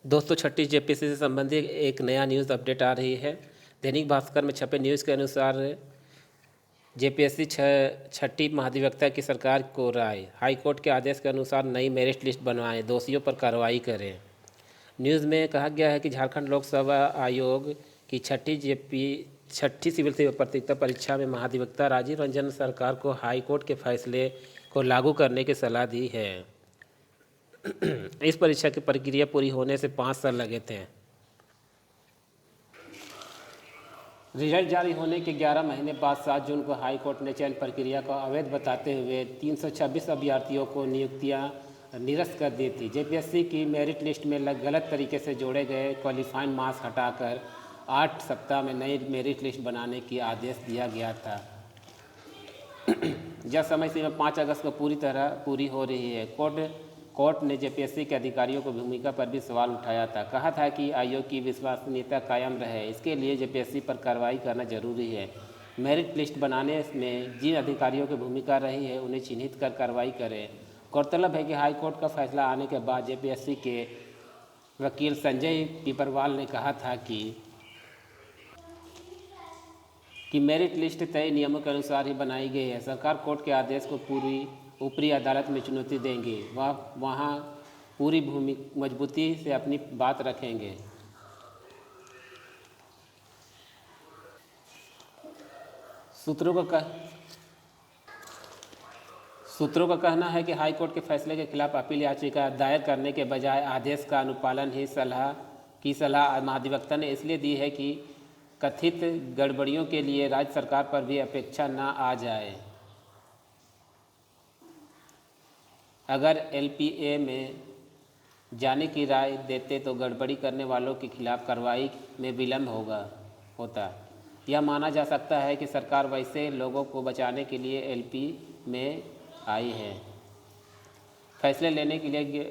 दोस्तों, छठी जेपीएससी से संबंधित एक नया न्यूज़ अपडेट आ रही है। दैनिक भास्कर में छपे न्यूज़ के अनुसार जेपीएससी छठी महाधिवक्ता की सरकार को राय, हाईकोर्ट के आदेश के अनुसार नई मेरिट लिस्ट बनवाएं, दोषियों पर कार्रवाई करें। न्यूज़ में कहा गया है कि झारखंड लोकसेवा आयोग की छठी सिविल सेवा प्रतियोगिता परीक्षा में महाधिवक्ता राजीव रंजन सरकार को हाईकोर्ट के फैसले को लागू करने की सलाह दी है। इस परीक्षा की प्रक्रिया पूरी होने से 5 साल लगे थे। रिजल्ट जारी होने के 11 महीने बाद 7 जून को हाईकोर्ट ने चयन प्रक्रिया को अवैध बताते हुए 326 अभ्यर्थियों को नियुक्तियां निरस्त कर दी थी। जेपीएससी की मेरिट लिस्ट में गलत तरीके से जोड़े गए क्वालिफाइंग मार्क्स हटाकर 8 सप्ताह में नई मेरिट लिस्ट बनाने की आदेश दिया गया था। यह समय सीमा 5 अगस्त को पूरी हो रही है। कोर्ट ने जेपीएससी के अधिकारियों की भूमिका पर भी सवाल उठाया था। कहा था कि आयोग की विश्वसनीयता कायम रहे, इसके लिए जेपीएससी पर कार्रवाई करना जरूरी है। मेरिट लिस्ट बनाने में जिन अधिकारियों की भूमिका रही है उन्हें चिन्हित कर कार्रवाई करें। गौरतलब है कि हाईकोर्ट का फैसला आने के बाद जेपीएससी के वकील संजय पिपरवाल ने कहा था कि मेरिट लिस्ट तय नियमों के अनुसार ही बनाई गई है। सरकार कोर्ट के आदेश को ऊपरी अदालत में चुनौती देंगे, वहाँ पूरी मजबूती से अपनी बात रखेंगे। सूत्रों का कहना है कि हाईकोर्ट के फैसले के खिलाफ अपील याचिका दायर करने के बजाय आदेश का अनुपालन ही सलाह महाधिवक्ता ने इसलिए दी है कि कथित गड़बड़ियों के लिए राज्य सरकार पर भी अपेक्षा न आ जाए। अगर एलपीए में जाने की राय देते तो गड़बड़ी करने वालों के खिलाफ कार्रवाई में विलंब होता। यह माना जा सकता है कि सरकार वैसे लोगों को बचाने के लिए एलपी में आई है। फैसले लेने के लिए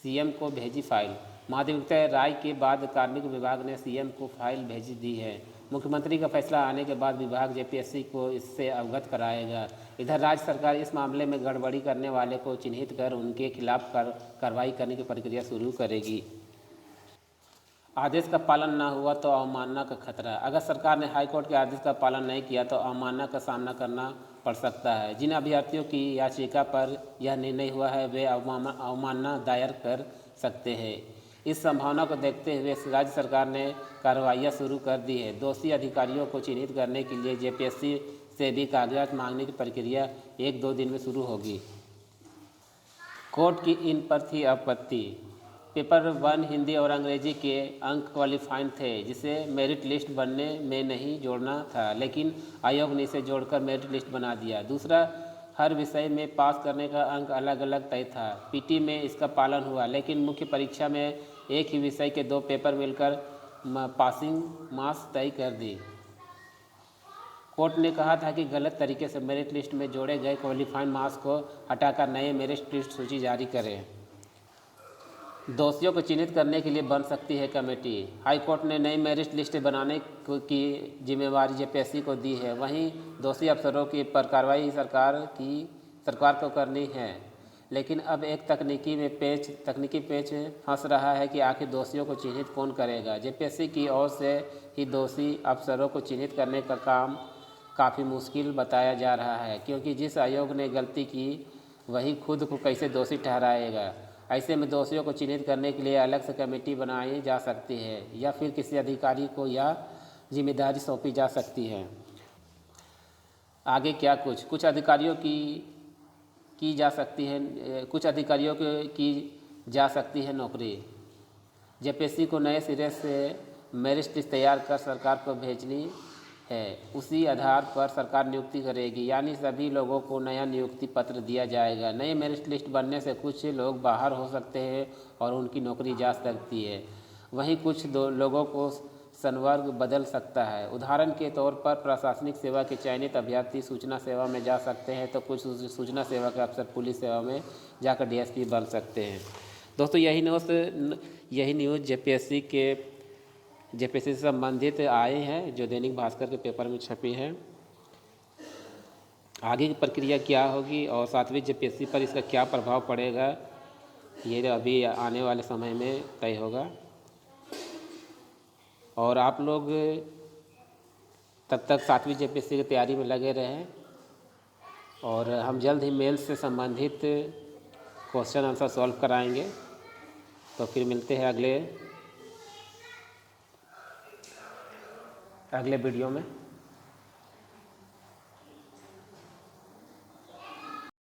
सीएम को भेजी फाइल। महाधिवक्ता राय के बाद कार्मिक विभाग ने सीएम को फाइल भेज दी है। मुख्यमंत्री का फैसला आने के बाद विभाग जेपीएससी को इससे अवगत कराएगा। इधर राज्य सरकार इस मामले में गड़बड़ी करने वाले को चिन्हित कर उनके खिलाफ कार्रवाई करने की प्रक्रिया शुरू करेगी। आदेश का पालन न हुआ तो अवमानना का खतरा। अगर सरकार ने हाईकोर्ट के आदेश का पालन नहीं किया तो अवमानना का सामना करना पड़ सकता है। जिन अभ्यर्थियों की याचिका पर यह निर्णय हुआ है वे अवमानना दायर कर सकते हैं। इस संभावना को देखते हुए राज्य सरकार ने कार्रवाइयाँ शुरू कर दी है। दोषी अधिकारियों को चिन्हित करने के लिए जेपीएससी से भी कागजात मांगने की प्रक्रिया 1-2 दिन में शुरू होगी। कोर्ट की इन पर थी आपत्ति। पेपर 1 हिंदी और अंग्रेजी के अंक क्वालिफाइंग थे, जिसे मेरिट लिस्ट बनने में नहीं जोड़ना था, लेकिन आयोग ने इसे जोड़कर मेरिट लिस्ट बना दिया। दूसरा, हर विषय में पास करने का अंक अलग अलग तय था। पीटी में इसका पालन हुआ, लेकिन मुख्य परीक्षा में एक ही विषय के 2 पेपर मिलकर पासिंग मार्क्स तय कर दी। कोर्ट ने कहा था कि गलत तरीके से मेरिट लिस्ट में जोड़े गए क्वालिफाइंग मार्क्स को हटाकर नए मेरिट लिस्ट सूची जारी करें। दोषियों को चिन्हित करने के लिए बन सकती है कमेटी। हाईकोर्ट ने नई मेरिट लिस्ट बनाने की जिम्मेवारी जेपीएससी को दी है। वहीं दोषी अफसरों की पर कार्रवाई सरकार को करनी है। लेकिन अब एक तकनीकी पेच फंस रहा है कि आखिर दोषियों को चिन्हित कौन करेगा। जेपीएससी की ओर से ही दोषी अफसरों को चिन्हित करने का काम काफ़ी मुश्किल बताया जा रहा है, क्योंकि जिस आयोग ने गलती की वही खुद को कैसे दोषी ठहराएगा। ऐसे में दोषियों को चिन्हित करने के लिए अलग से कमेटी बनाई जा सकती है या फिर किसी अधिकारी को यह जिम्मेदारी सौंपी जा सकती है। आगे क्या कुछ अधिकारियों की जा सकती है नौकरी। जेपीएससी को नए सिरे से मेरिट लिस्ट तैयार कर सरकार को भेजनी है। उसी आधार पर सरकार नियुक्ति करेगी, यानी सभी लोगों को नया नियुक्ति पत्र दिया जाएगा। नए मेरिट लिस्ट बनने से कुछ लोग बाहर हो सकते हैं और उनकी नौकरी जा सकती है। वहीं कुछ लोगों को संवर्ग बदल सकता है। उदाहरण के तौर पर प्रशासनिक सेवा के चयनित अभ्यर्थी सूचना सेवा में जा सकते हैं, तो कुछ सूचना सेवा के अफसर पुलिस सेवा में जाकर डीएसपी बन सकते हैं। दोस्तों, यही न्यूज़ जेपीएससी से संबंधित आए हैं, जो दैनिक भास्कर के पेपर में छपी है। आगे की प्रक्रिया क्या होगी और 7वीं जेपीएससी पर इसका क्या प्रभाव पड़ेगा, ये अभी आने वाले समय में तय होगा। और आप लोग तब तक 7वीं JPSC की तैयारी में लगे रहें और हम जल्द ही मेल से संबंधित क्वेश्चन आंसर सॉल्व कराएंगे। तो फिर मिलते हैं अगले वीडियो में।